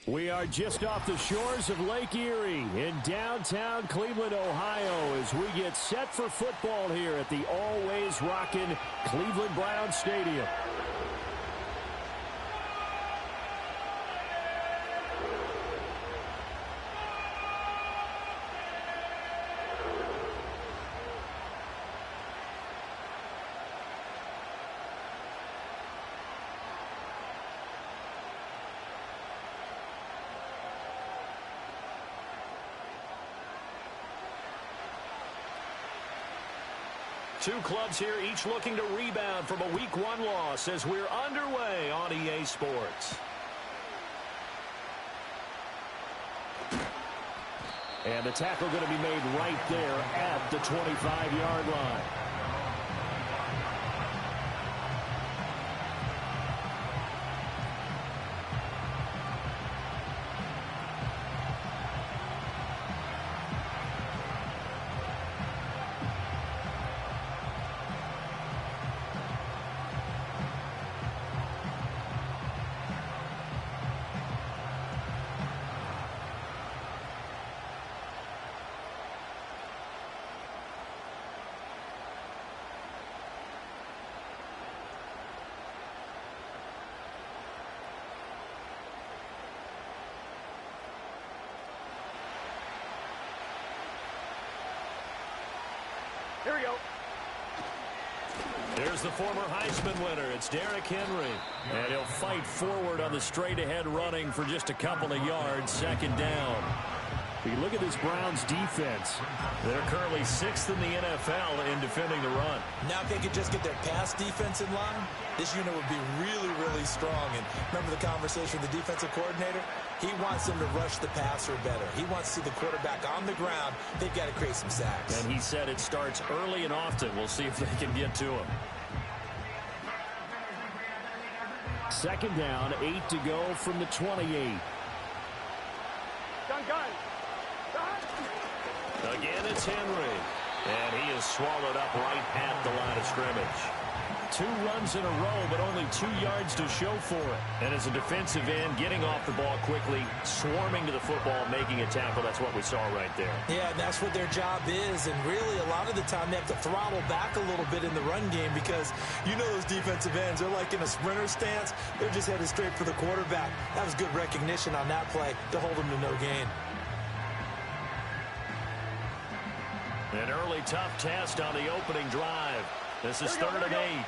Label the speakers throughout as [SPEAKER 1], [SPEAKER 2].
[SPEAKER 1] We are just off the shores of Lake Erie in downtown Cleveland, Ohio, as we get set for football here at the always rockin' Cleveland Browns Stadium.
[SPEAKER 2] Two clubs here, each looking to rebound from a Week 1 loss as we're underway on EA Sports.
[SPEAKER 1] And the tackle going to be made right there at the 25-yard line.
[SPEAKER 2] Here we go. There's the former Heisman winner. It's Derrick Henry. And he'll fight forward on the straight-ahead running for just a couple of yards. Second down.
[SPEAKER 1] You look at this Browns defense.
[SPEAKER 2] They're currently 6th in the NFL in defending the run.
[SPEAKER 3] Now if they could just get their pass defense in line, this unit would be really, really strong. And remember the conversation with the defensive coordinator? He wants them to rush the passer better. He wants to see the quarterback on the ground. They've got to create some sacks.
[SPEAKER 2] And he said it starts early and often. We'll see if they can get to him.
[SPEAKER 1] Second down, 8 to go from the 28.
[SPEAKER 4] Gun.
[SPEAKER 2] Again, it's Henry. And he is swallowed up right at the line of scrimmage.
[SPEAKER 1] 2 runs in a row, but only 2 yards to show for it.
[SPEAKER 2] And as a defensive end, getting off the ball quickly, swarming to the football, making a tackle, that's what we saw right there.
[SPEAKER 3] Yeah, that's what their job is. And really, a lot of the time, they have to throttle back a little bit in the run game because you know those defensive ends, they're like in a sprinter stance. They're just headed straight for the quarterback. That was good recognition on that play to hold them to no gain.
[SPEAKER 2] An early tough test on the opening drive. This is 3rd and 8.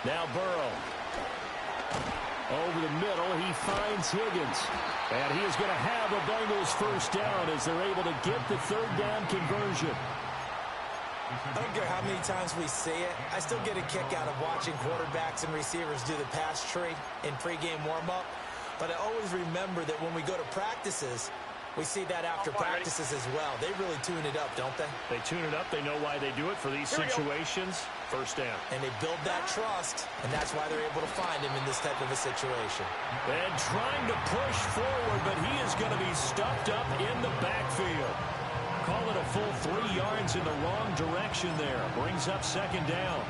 [SPEAKER 2] Now Burrow.
[SPEAKER 1] Over the middle, he finds Higgins. And he is going to have a Bengals first down as they're able to get the 3rd down conversion.
[SPEAKER 3] I don't care how many times we see it. I still get a kick out of watching quarterbacks and receivers do the pass tree in pregame warm-up. But I always remember that when we go to practices, we see that after practices as well. They really tune it up, don't they?
[SPEAKER 2] They tune it up. They know why they do it for these situations. First down.
[SPEAKER 3] And they build that trust, and that's why they're able to find him in this type of a situation.
[SPEAKER 2] And trying to push forward, but he is going to be stuffed up in the backfield. Call it a full 3 yards in the wrong direction there. Brings up second down.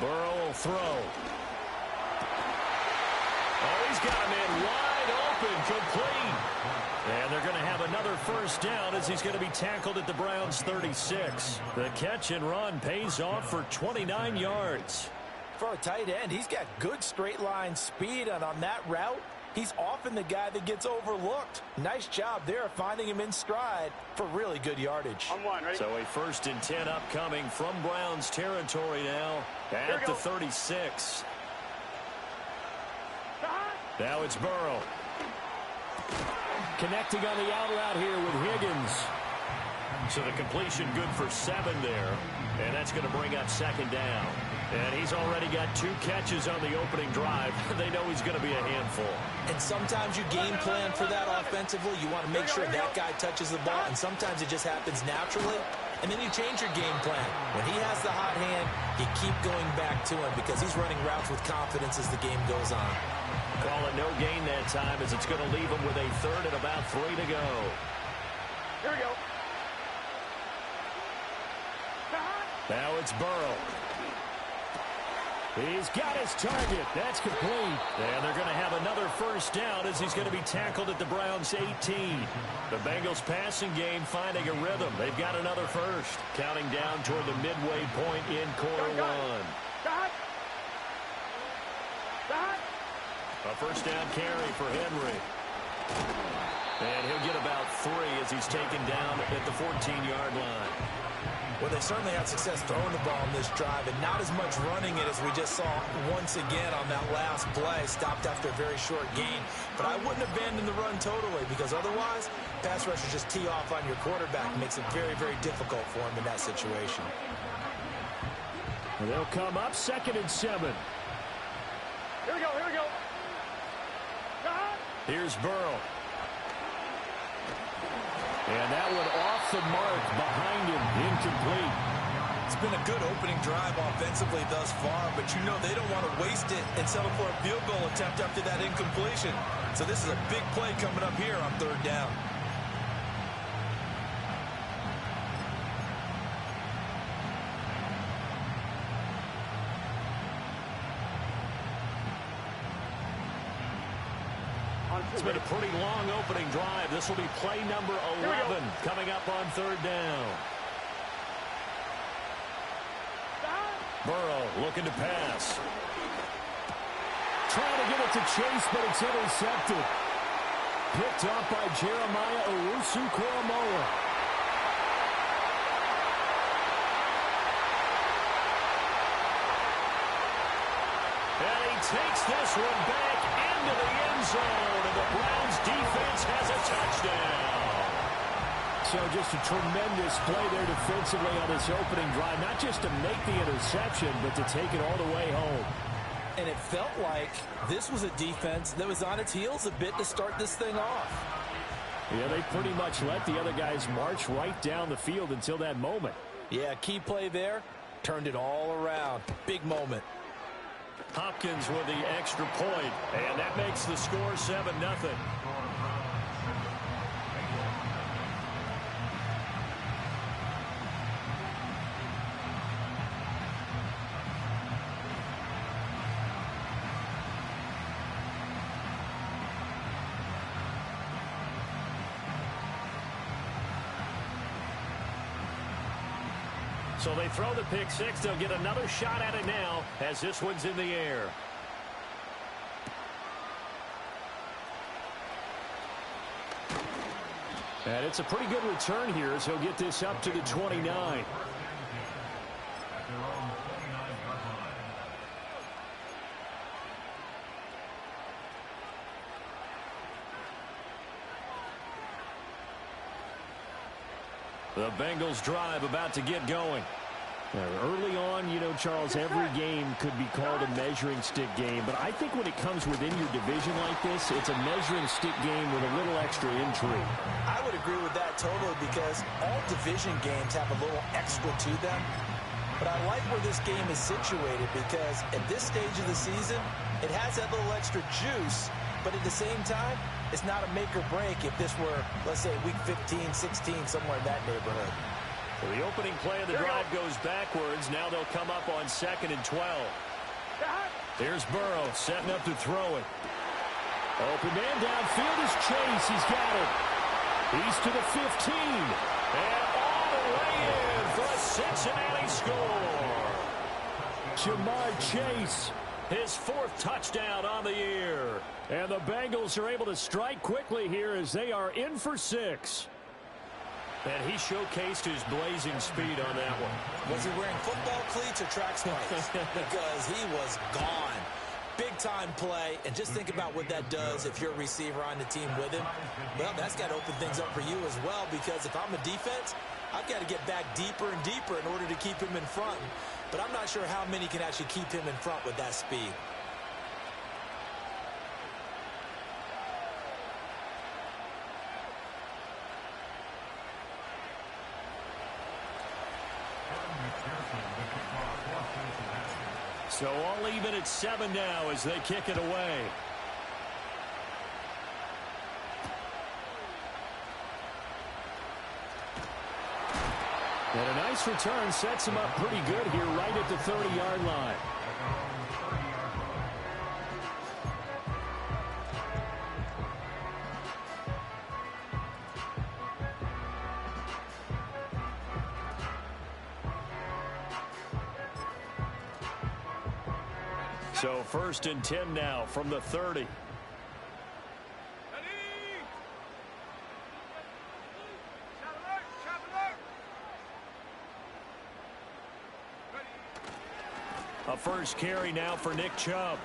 [SPEAKER 2] Burrow will throw. Oh, he's got him in wide open, complete. And they're going to have another first down as he's going to be tackled at the Browns' 36. The catch and run pays off for 29 yards.
[SPEAKER 3] For a tight end, he's got good straight line speed, and on that route, he's often the guy that gets overlooked. Nice job there finding him in stride for really good yardage.
[SPEAKER 4] On one, ready?
[SPEAKER 2] So a 1st and 10 upcoming from Browns territory now at the 36. Now it's Burrow.
[SPEAKER 1] Connecting on the out route here with Higgins.
[SPEAKER 2] So the completion good for 7 there. And that's going to bring up second down. And he's already got 2 catches on the opening drive. They know he's going to be a handful.
[SPEAKER 3] And sometimes you game plan for that offensively. You want to make sure that guy touches the ball. And sometimes it just happens naturally. and then you change your game plan. When he has the hot hand, you keep going back to him because he's running routes with confidence as the game goes on.
[SPEAKER 2] Call it no gain that time as it's going to leave him with a third and about 3 to go.
[SPEAKER 4] Here we go.
[SPEAKER 2] Now it's Burrow.
[SPEAKER 1] He's got his target. That's complete.
[SPEAKER 2] And they're going to have another first down as he's going to be tackled at the Browns' 18. The Bengals passing game finding a rhythm. They've got another first. Counting down toward the midway point in quarter one. A first down carry for Henry. And he'll get about 3 as he's taken down at the 14-yard line.
[SPEAKER 3] Well, they certainly had success throwing the ball in this drive and not as much running it as we just saw once again on that last play. Stopped after a very short gain. But I wouldn't abandon the run totally because otherwise, pass rushers just tee off on your quarterback. Makes it very, very difficult for him in that situation.
[SPEAKER 1] And they'll come up 2nd and 7.
[SPEAKER 4] Here we go, here we go.
[SPEAKER 2] Here's Burrow.
[SPEAKER 1] And that one off the mark behind him, incomplete.
[SPEAKER 3] It's been a good opening drive offensively thus far, but you know they don't want to waste it and settle for a field goal attempt after that incompletion. So this is a big play coming up here on 3rd down.
[SPEAKER 2] It's been a pretty long opening drive. This will be play number 11 coming up on 3rd down. Burrow looking to pass.
[SPEAKER 1] Trying to get it to Chase, but it's intercepted. Picked up by Jeremiah Owusu-Koramoah.
[SPEAKER 2] And he takes this one back into the end zone, and the Browns defense has a touchdown.
[SPEAKER 1] So just a tremendous play there defensively on this opening drive. Not just to make the interception, but to take it all the way home.
[SPEAKER 3] And it felt like this was a defense that was on its heels a bit to start this thing off.
[SPEAKER 1] Yeah, they pretty much let the other guys march right down the field until that moment.
[SPEAKER 3] Yeah, key play there. Turned it all around. Big moment.
[SPEAKER 2] Hopkins with the extra point, and that makes the score 7-0. So they throw the pick six. They'll get another shot at it now as this one's in the air.
[SPEAKER 1] And it's a pretty good return here as he'll get this up to the 29.
[SPEAKER 2] The Bengals drive about to get going.
[SPEAKER 1] Early on, you know, Charles, every game could be called a measuring stick game. But I think when it comes within your division like this, it's a measuring stick game with a little extra intrigue.
[SPEAKER 3] I would agree with that totally because all division games have a little extra to them. But I like where this game is situated because at this stage of the season, it has that little extra juice. But at the same time, it's not a make or break if this were, let's say, week 15, 16, somewhere in that neighborhood.
[SPEAKER 2] So the opening play of the drive goes backwards. Now they'll come up on 2nd and 12. Here's Burrow setting up to throw it.
[SPEAKER 1] Open man downfield is Chase. He's got it. He's to the 15.
[SPEAKER 2] And all the way in for a Cincinnati score.
[SPEAKER 1] Ja'Marr Chase.
[SPEAKER 2] His 4th touchdown on the year.
[SPEAKER 1] And the Bengals are able to strike quickly here as they are in for 6.
[SPEAKER 2] And he showcased his blazing speed on that one.
[SPEAKER 3] Was he wearing football cleats or track spikes? Because he was gone. Big-time play, and just think about what that does if you're a receiver on the team with him. Well, that's got to open things up for you as well, because if I'm a defense, I've got to get back deeper and deeper in order to keep him in front. But I'm not sure how many can actually keep him in front with that speed.
[SPEAKER 2] So all even at 7 now as they kick it away.
[SPEAKER 1] And a nice return sets him up pretty good here right at the 30-yard line.
[SPEAKER 2] So 1st and 10 now from the 30. A first carry now for Nick Chubb.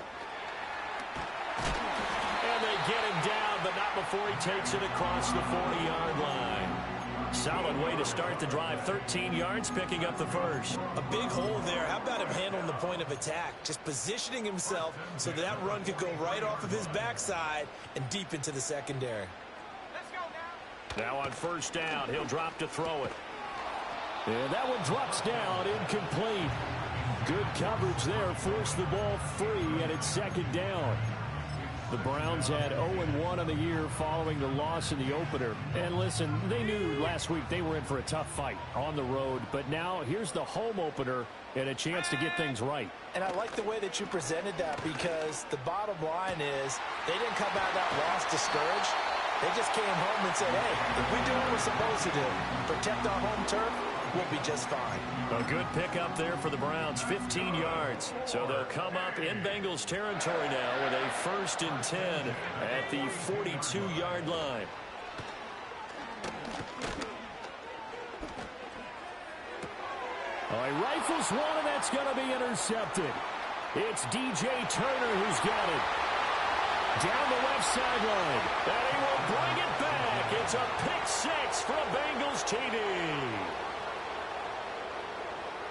[SPEAKER 2] And they get him down, but not before he takes it across the 40-yard line. Solid way to start the drive. 13 yards, picking up the first.
[SPEAKER 3] A big hole there. How about him handling the point of attack? Just positioning himself so that run could go right off of his backside and deep into the secondary.
[SPEAKER 4] Let's go
[SPEAKER 2] now on 1st down, he'll drop to throw it.
[SPEAKER 1] And that one drops down, incomplete. Good coverage there, forced the ball free, and it's 2nd down. The Browns had 0-1 on the year following the loss in the opener. And listen, they knew last week they were in for a tough fight on the road. But now here's the home opener and a chance to get things right.
[SPEAKER 3] And I like the way that you presented that, because the bottom line is they didn't come out of that loss discouraged. They just came home and said, hey, if we do what we're supposed to do, protect our home turf, we'll be just fine.
[SPEAKER 2] A good pickup there for the Browns, 15 yards. So they'll come up in Bengals territory now with a 1st and 10 at the 42-yard line.
[SPEAKER 1] All right, rifles one, and that's going to be intercepted. It's DJ Turner who's got it. Down the left sideline.
[SPEAKER 2] And he will bring it back. It's a pick 6 for a Bengals TD.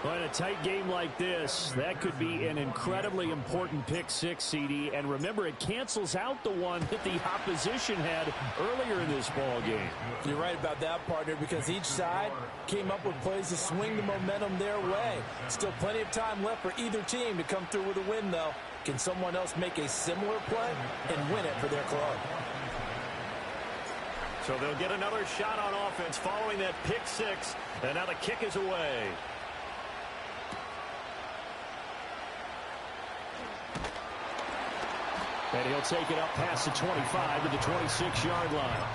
[SPEAKER 1] But a tight game like this, that could be an incredibly important pick 6, CD. And remember, it cancels out the one that the opposition had earlier in this ball game.
[SPEAKER 3] You're right about that, partner, because each side came up with plays to swing the momentum their way. Still plenty of time left for either team to come through with a win, though. Can someone else make a similar play and win it for their club?
[SPEAKER 2] So they'll get another shot on offense following that pick 6. And now the kick is away.
[SPEAKER 1] And he'll take it up past the 25 to the 26-yard line.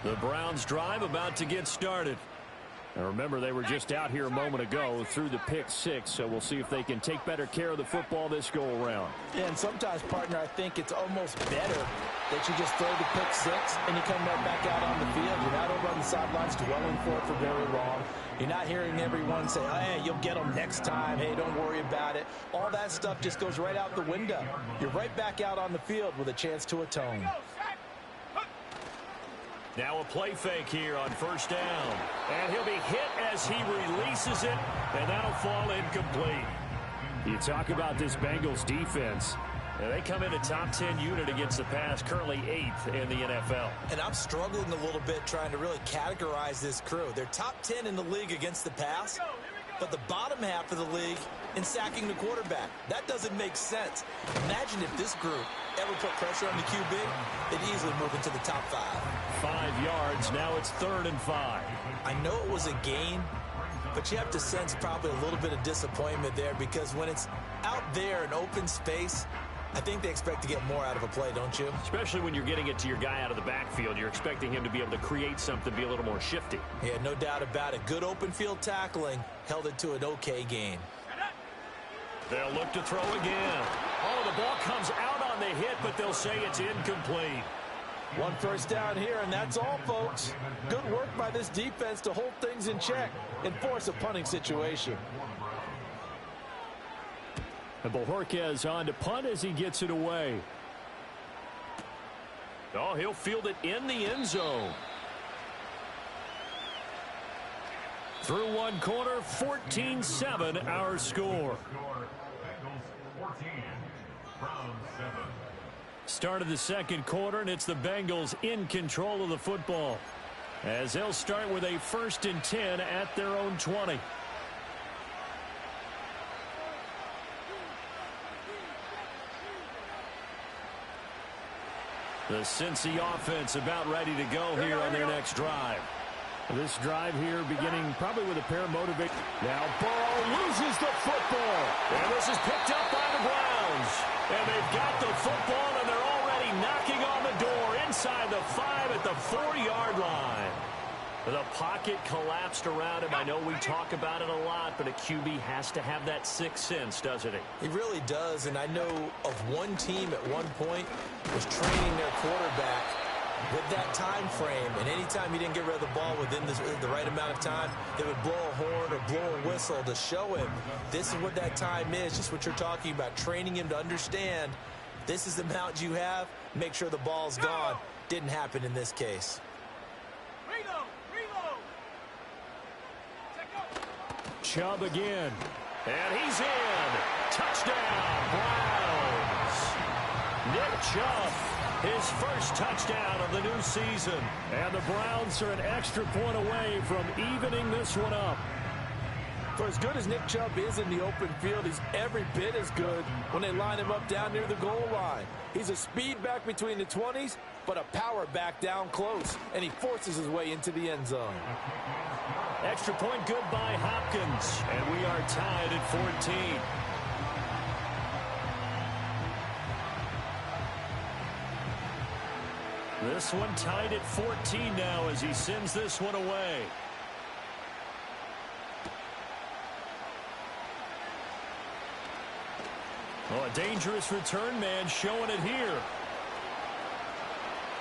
[SPEAKER 2] The Browns drive about to get started.
[SPEAKER 1] And remember, they were just out here a moment ago through the pick 6, so we'll see if they can take better care of the football this go-around.
[SPEAKER 3] Yeah, and sometimes, partner, I think it's almost better that you just throw the pick 6 and you come right back out on the field. You're not over on the sidelines dwelling for it for very long. You're not hearing everyone say, oh, hey, you'll get them next time. Hey, don't worry about it. All that stuff just goes right out the window. You're right back out on the field with a chance to atone.
[SPEAKER 2] Now a play fake here on 1st down. And he'll be hit as he releases it, and that'll fall incomplete.
[SPEAKER 1] You talk about this Bengals defense.
[SPEAKER 2] And they come in a top 10 unit against the pass, currently 8th in the NFL.
[SPEAKER 3] And I'm struggling a little bit trying to really categorize this crew. They're top 10 in the league against the pass, but the bottom half of the league in sacking the quarterback. That doesn't make sense. Imagine if this group ever put pressure on the QB, they'd easily move into the top 5.
[SPEAKER 2] 5 yards, now it's 3rd and 5.
[SPEAKER 3] I know it was a gain, but you have to sense probably a little bit of disappointment there, because when it's out there in open space, I think they expect to get more out of a play, don't you?
[SPEAKER 2] Especially when you're getting it to your guy out of the backfield. You're expecting him to be able to create something, be a little more shifty.
[SPEAKER 3] Yeah, no doubt about it. Good open field tackling held it to an okay gain.
[SPEAKER 2] They'll look to throw again. Oh, the ball comes out on the hit, but they'll say it's incomplete.
[SPEAKER 3] 1 first down here, and that's all, folks. Good work by this defense to hold things in check and force a punting situation.
[SPEAKER 1] And Bojorquez on to punt as he gets it away.
[SPEAKER 2] Oh, he'll field it in the end zone.
[SPEAKER 1] Through one quarter, 14-7 our score.
[SPEAKER 2] Start of the second quarter, and it's the Bengals in control of the football.
[SPEAKER 1] as they'll start with a 1st and 10 at their own 20. The Cincy offense about ready to go here on their next drive. This drive here beginning probably with a pair of motivation. Now Burrow loses the football. And this is picked up by the Browns. And they've got the football, and they're already knocking on the door inside the 5 at the 4-yard line. The pocket collapsed around him. I know we talk about it a lot, but a QB has to have that sixth sense, doesn't he?
[SPEAKER 3] He really does, and I know of one team at one point was training their quarterback with that time frame, and anytime he didn't get rid of the ball within the right amount of time, they would blow a horn or blow a whistle to show him this is what that time is, just what you're talking about, training him to understand this is the amount you have, make sure the ball's gone. Didn't happen in this case.
[SPEAKER 1] Chubb again. And he's in. Touchdown, Browns. Nick Chubb, his first touchdown of the new season. And the Browns are an extra point away from evening this one up.
[SPEAKER 5] For as good as Nick Chubb is in the open field, he's every bit as good when they line him up down near the goal line. He's a speed back between the 20s, but a power back down close, and he forces his way into the end zone.
[SPEAKER 1] Extra point good by Hopkins, and we are tied at 14. This one tied at 14 now as he sends this one away. Oh, a dangerous return man showing it here.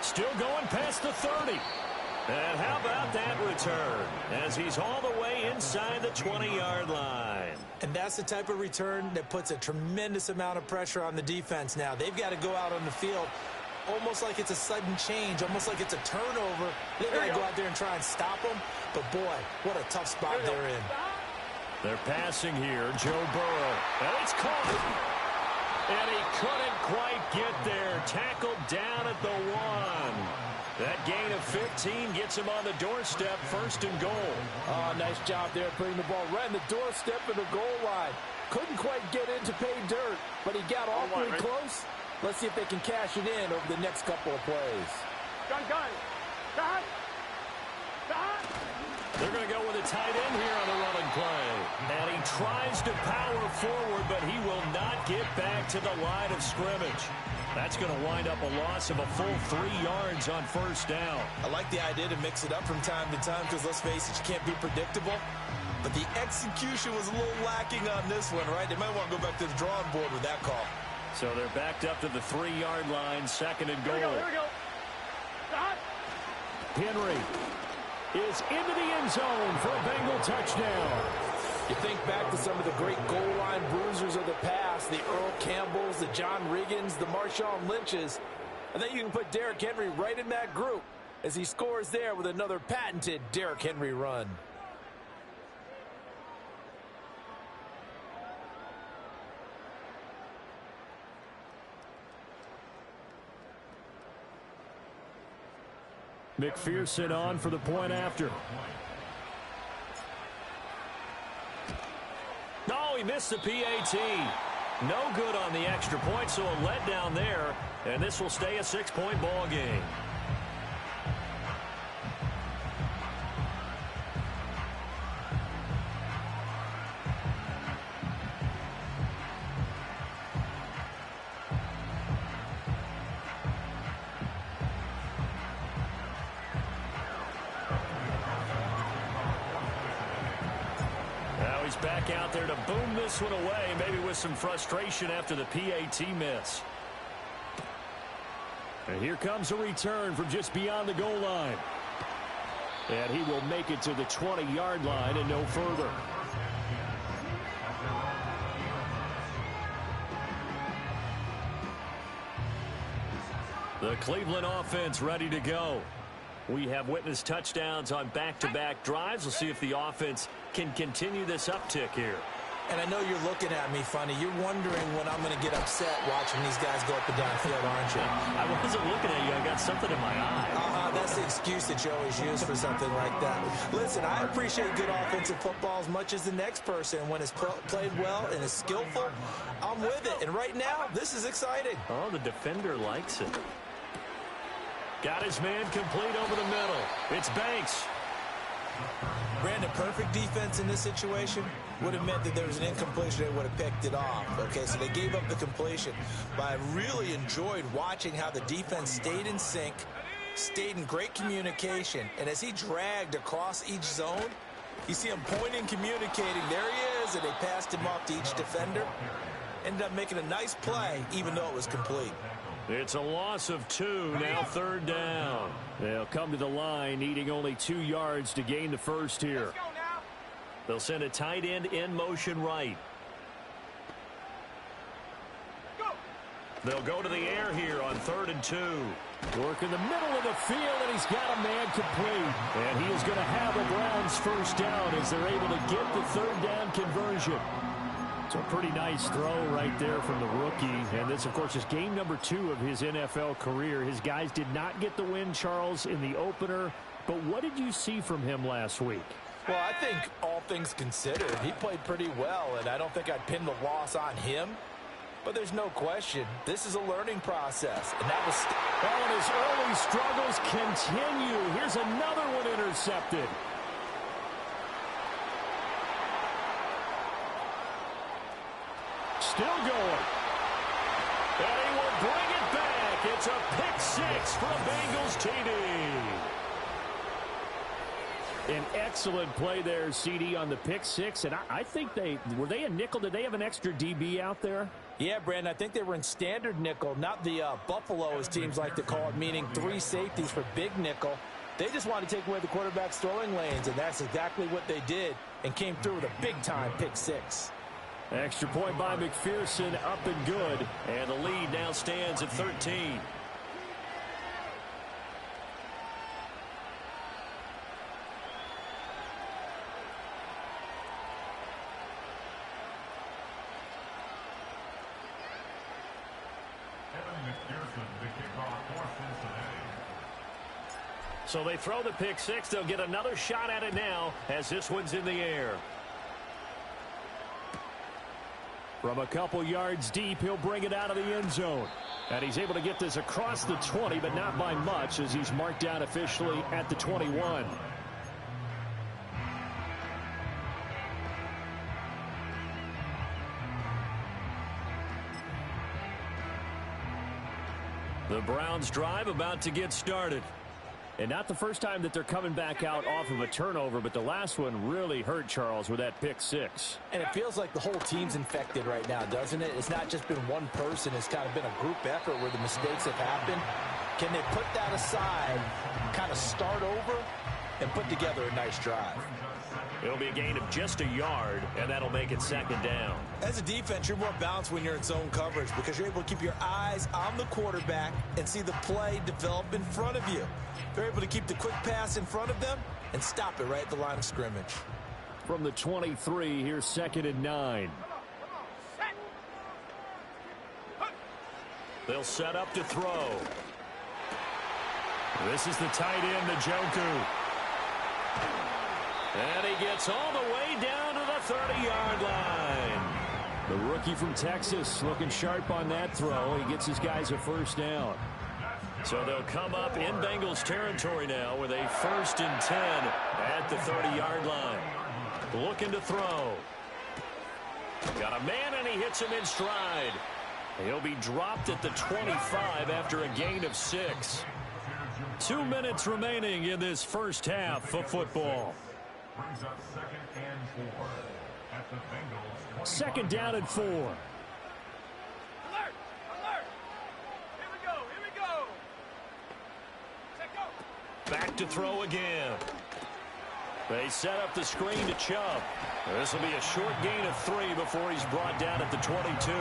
[SPEAKER 1] Still going past the 30. And how about that return as he's all the way inside the 20-yard line.
[SPEAKER 3] And that's the type of return that puts a tremendous amount of pressure on the defense now. They've got to go out on the field almost like it's a sudden change, almost like it's a turnover. They've got to go out there and try and stop them. But, boy, what a tough spot they're in.
[SPEAKER 1] They're passing here, Joe Burrow. And it's caught. And he couldn't quite get there. Tackled down at the 1. That gain of 15 gets him on the doorstep, 1st and goal.
[SPEAKER 5] Oh, nice job there putting the ball right in the doorstep of the goal line. Couldn't quite get in to pay dirt, but he got awfully close. Let's see if they can cash it in over the next couple of plays.
[SPEAKER 4] Gun.
[SPEAKER 1] They're going to go with a tight end here on the running play. And he tries to power forward, but he will not get back to the line of scrimmage. That's going to wind up a loss of a full 3 yards on 1st down.
[SPEAKER 3] I like the idea to mix it up from time to time because, let's face it, you can't be predictable. But the execution was a little lacking on this one, right? They might want to go back to the drawing board with that call.
[SPEAKER 1] So they're backed up to the 3-yard line, 2nd and goal.
[SPEAKER 4] Here we go.
[SPEAKER 1] Henry is into the end zone for a Bengal touchdown.
[SPEAKER 5] You think back to some of the great goal line bruisers of the past, the Earl Campbells, the John Riggins, the Marshawn Lynches. I think you can put Derrick Henry right in that group as he scores there with another patented Derrick Henry run.
[SPEAKER 1] McPherson on for the point after. No, he missed the PAT. No good on the extra point, so a letdown there. And this will stay a 6-point ball game. He's back out there to boom this one away, maybe with some frustration after the PAT miss. And here comes a return from just beyond the goal line. And he will make it to the 20-yard line and no further. The Cleveland offense ready to go. We have witnessed touchdowns on back-to-back drives. We'll see if the offense can continue this uptick here.
[SPEAKER 3] And I know you're looking at me funny. You're wondering when I'm going to get upset watching these guys go up and down the field, aren't you?
[SPEAKER 2] I wasn't looking at you. I got something in my eye.
[SPEAKER 3] That's the excuse that you always use for something like that. Listen, I appreciate good offensive football as much as the next person. When it's played well and is skillful, I'm with it. And right now, this is exciting.
[SPEAKER 2] Oh, the defender likes it. Got his man complete over the middle. It's Banks.
[SPEAKER 3] Brandon, perfect defense in this situation would have meant that there was an incompletion. They would have picked it off. Okay, so they gave up the completion. But I really enjoyed watching how the defense stayed in sync, stayed in great communication. And as he dragged across each zone, you see him pointing, communicating. There he is, and they passed him off to each defender. Ended up making a nice play, even though it was complete.
[SPEAKER 1] It's a loss of 2, now 3rd down. They'll come to the line, needing only 2 yards to gain the first here.
[SPEAKER 2] They'll send a tight end in motion right. They'll go to the air here on 3rd and 2.
[SPEAKER 1] Work in the middle of the field, and he's got a man complete. And he is going to have a Browns first down as they're able to get the 3rd down conversion. It's a pretty nice throw right there from the rookie. And this, of course, is game number 2 of his NFL career. His guys did not get the win, Charles, in the opener. But what did you see from him last week?
[SPEAKER 5] Well, I think all things considered, he played pretty well, and I don't think I'd pin the loss on him. But there's no question, this is a learning process. And that was...
[SPEAKER 1] Well, and his early struggles continue. Here's another one intercepted. Still going. And he will bring it back. It's a pick 6 for a Bengals TD. An excellent play there, CD, on the pick 6. And I think were they a nickel? Did they have an extra DB out there?
[SPEAKER 5] Yeah, Brandon, I think they were in standard nickel, not the Buffalo, as teams like to call it, meaning 3 safeties for big nickel. They just wanted to take away the quarterback's throwing lanes, and that's exactly what they did, and came through with a big-time pick 6.
[SPEAKER 1] Extra point by McPherson, up and good.
[SPEAKER 2] And the lead now stands at 13. So they throw the pick 6. They'll get another shot at it now as this one's in the air.
[SPEAKER 1] From a couple yards deep, he'll bring it out of the end zone. And he's able to get this across the 20, but not by much, as he's marked down officially at the 21.
[SPEAKER 2] The Browns drive about to get started.
[SPEAKER 1] And not the first time that they're coming back out off of a turnover, but the last one really hurt, Charles, with that pick 6.
[SPEAKER 5] And it feels like the whole team's infected right now, doesn't it? It's not just been one person. It's kind of been a group effort where the mistakes have happened. Can they put that aside, kind of start over, and put together a nice drive?
[SPEAKER 2] It'll be a gain of just a yard, and that'll make it 2nd down.
[SPEAKER 3] As a defense, you're more balanced when you're in zone coverage because you're able to keep your eyes on the quarterback and see the play develop in front of you. They're able to keep the quick pass in front of them and stop it right at the line of scrimmage.
[SPEAKER 1] From the 23, here's 2nd and 9.
[SPEAKER 2] They'll set up to throw. This is the tight end, Njoku. And he gets all the way down to the 30-yard line.
[SPEAKER 1] The rookie from Texas looking sharp on that throw. He gets his guys a first down.
[SPEAKER 2] So they'll come up in Bengals territory now with a 1st and 10 at the 30-yard line. Looking to throw. Got a man, and he hits him in stride. He'll be dropped at the 25 after a gain of 6. 2 minutes remaining in this first half of football.
[SPEAKER 6] Brings up 2nd and 4 at the Bengals.
[SPEAKER 1] 2nd down and 4.
[SPEAKER 4] Alert! Alert! Here we go! Here we go! Set go!
[SPEAKER 2] Back to throw again. They set up the screen to Chubb. This will be a short gain of 3 before he's brought down at the 22.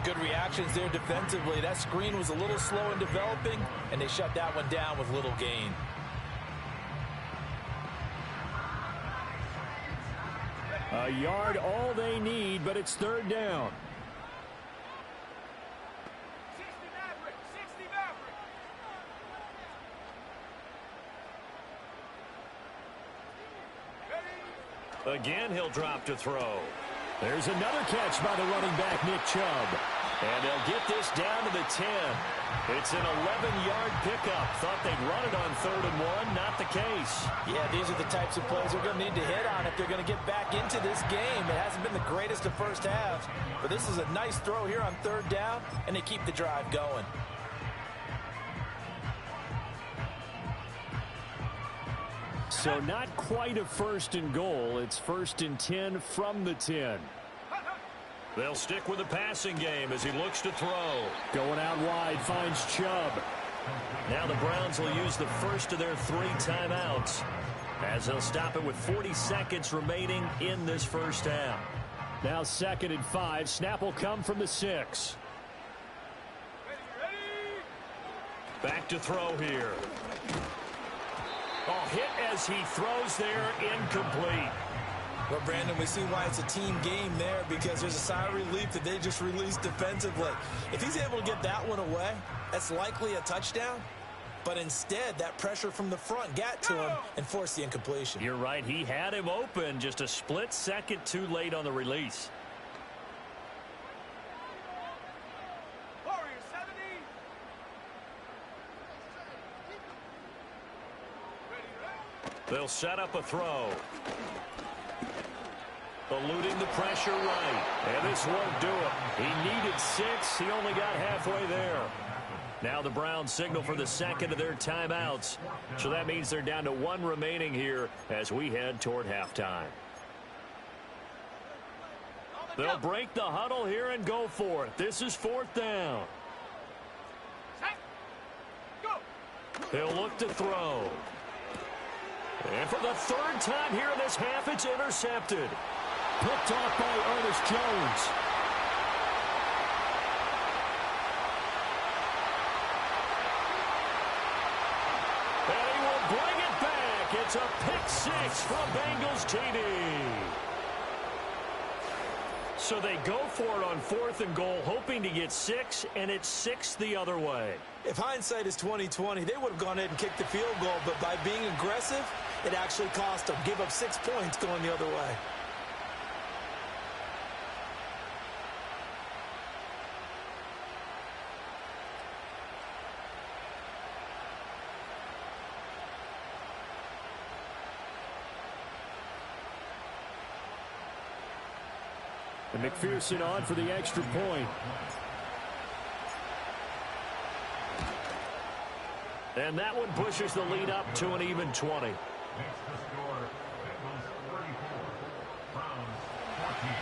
[SPEAKER 5] Good reactions there defensively. That screen was a little slow in developing, and they shut that one down with little gain.
[SPEAKER 1] A yard, all they need, but it's third down.
[SPEAKER 4] 60 Maverick, 60 Maverick. Ready?
[SPEAKER 2] Again, he'll drop to throw.
[SPEAKER 1] There's another catch by the running back, Nick Chubb.
[SPEAKER 2] And they'll get this down to the 10. It's an 11-yard pickup. Thought they'd run it on 3rd and 1. Not the case.
[SPEAKER 3] Yeah, these are the types of plays they're going to need to hit on if they're going to get back into this game. It hasn't been the greatest of first halves, but this is a nice throw here on 3rd down, and they keep the drive going.
[SPEAKER 1] So not quite a 1st and goal. It's 1st and 10 from the 10.
[SPEAKER 2] They'll stick with the passing game as he looks to throw.
[SPEAKER 1] Going out wide, finds Chubb.
[SPEAKER 2] Now the Browns will use the first of their 3 timeouts as they'll stop it with 40 seconds remaining in this first half.
[SPEAKER 1] Now 2nd and 5. Snap will come from the 6.
[SPEAKER 2] Back to throw here. Oh, hit as he throws there, incomplete.
[SPEAKER 3] Well, Brandon, we see why it's a team game there, because there's a sigh of relief that they just released defensively. If he's able to get that one away, that's likely a touchdown. But instead, that pressure from the front got to him and forced the incompletion.
[SPEAKER 2] You're right. He had him open, just a split second too late on the release.
[SPEAKER 4] Warrior 70.
[SPEAKER 2] They'll set up a throw. Eluding the pressure right. And this won't do it. He needed 6. He only got halfway there. Now the Browns signal for the 2nd of their timeouts. So that means they're down to 1 remaining here as we head toward halftime. They'll break the huddle here and go for it. This is 4th down.
[SPEAKER 4] Go.
[SPEAKER 2] He'll look to throw. And for the 3rd time here in this half, it's intercepted.
[SPEAKER 1] Picked off by Ernest Jones.
[SPEAKER 2] And he will bring it back. It's a pick 6 from Bengals TD. So they go for it on 4th and goal, hoping to get 6, and it's 6 the other way.
[SPEAKER 3] If hindsight is 20/20, they would have gone ahead and kicked the field goal, but by being aggressive, it actually cost them. Give up 6 points going the other way.
[SPEAKER 1] And McPherson on for the extra point.
[SPEAKER 2] And that one pushes the lead up to an even 20.
[SPEAKER 6] Makes the score Bengals 44, Browns 14.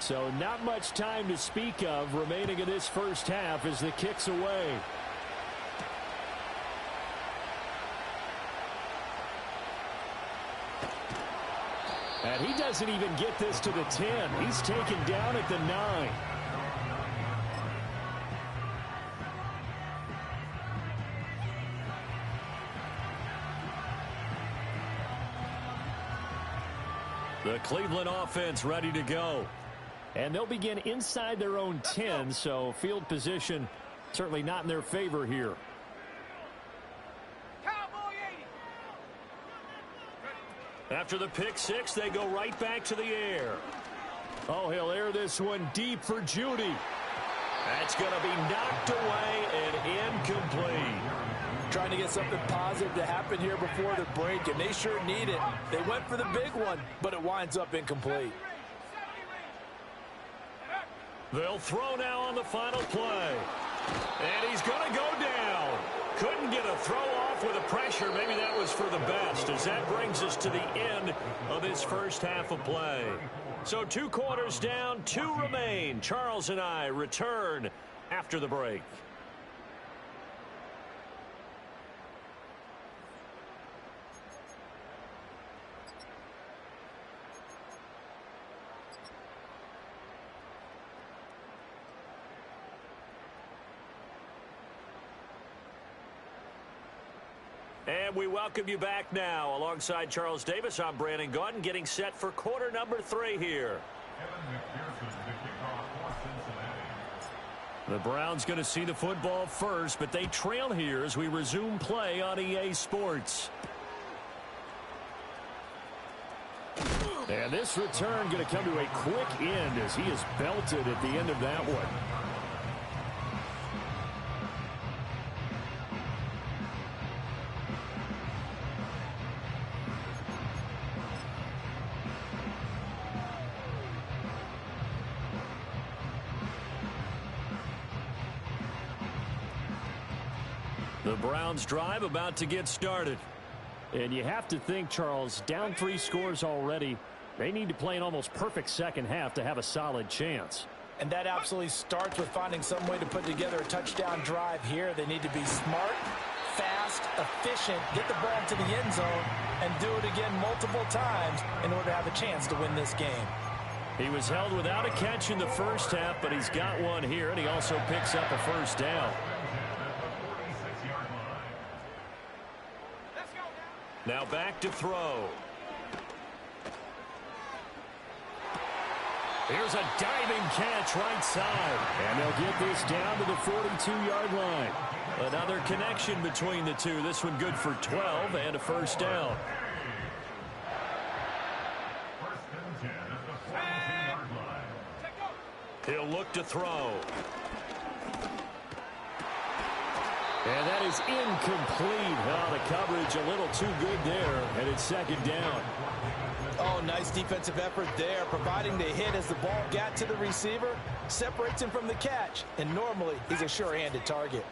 [SPEAKER 1] So not much time to speak of remaining in this first half as the kick's away. And he doesn't even get this to the 10. He's taken down at the 9.
[SPEAKER 2] The Cleveland offense ready to go.
[SPEAKER 1] And they'll begin inside their own 10, so field position certainly not in their favor here.
[SPEAKER 4] Cowboy 80.
[SPEAKER 2] After the pick 6, they go right back to the air.
[SPEAKER 1] Oh, he'll air this one deep for Judy.
[SPEAKER 2] That's going to be knocked away and incomplete.
[SPEAKER 5] Trying to get something positive to happen here before the break, and they sure need it. They went for the big one, but it winds up incomplete.
[SPEAKER 2] They'll throw now on the final play. And he's going to go down. Couldn't get a throw off with the pressure. Maybe that was for the best, as that brings us to the end of this first half of play. So 2 quarters down, 2 remain. Charles and I return after the break. And we welcome you back now. Alongside Charles Davis, I'm Brandon Gaudin, getting set for quarter number 3 here. The Browns going to see the football first, but they trail here as we resume play on EA Sports. And this return going to come to a quick end as he is belted at the end of that one. The Browns drive about to get started.
[SPEAKER 1] And you have to think, Charles, down 3 scores already. They need to play an almost perfect second half to have a solid chance.
[SPEAKER 5] And that absolutely starts with finding some way to put together a touchdown drive here. They need to be smart, fast, efficient, get the ball to the end zone, and do it again multiple times in order to have a chance to win this game.
[SPEAKER 2] He was held without a catch in the first half, but he's got one here, and he also picks up a first down. Now back to throw. Here's a diving catch right side.
[SPEAKER 1] And they'll get this down to the 42-yard line.
[SPEAKER 2] Another connection between the two. This one good for 12 and a first down. He'll look to throw.
[SPEAKER 1] And that is incomplete. Oh, the coverage a little too good there, and it's second down.
[SPEAKER 5] Oh, nice defensive effort there, providing the hit as the ball got to the receiver, separates him from the catch, and normally he's a sure-handed target.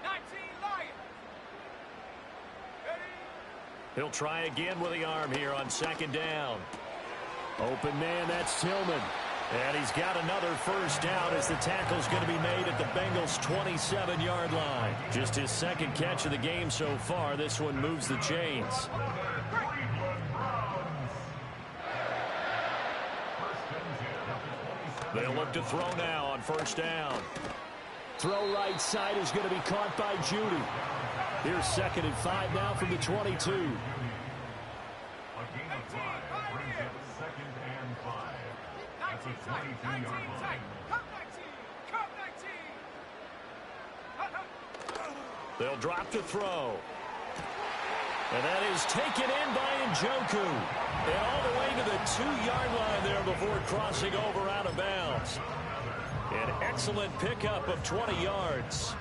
[SPEAKER 4] 19 Lions.
[SPEAKER 2] He'll try again with the arm here on second down.
[SPEAKER 1] Open man, that's Tillman.
[SPEAKER 2] And he's got another first down as the tackle's going to be made at the Bengals' 27-yard line. Just his second catch of the game so far. This one moves the chains. They'll look to throw now on first down.
[SPEAKER 1] Throw right side is going to be caught by Judy. Here's 2nd and 5 now from the 22.
[SPEAKER 2] They'll drop to throw. And that is taken in by Njoku. And all the way to the 2-yard line there before crossing over out of bounds. An excellent pickup of 20 yards.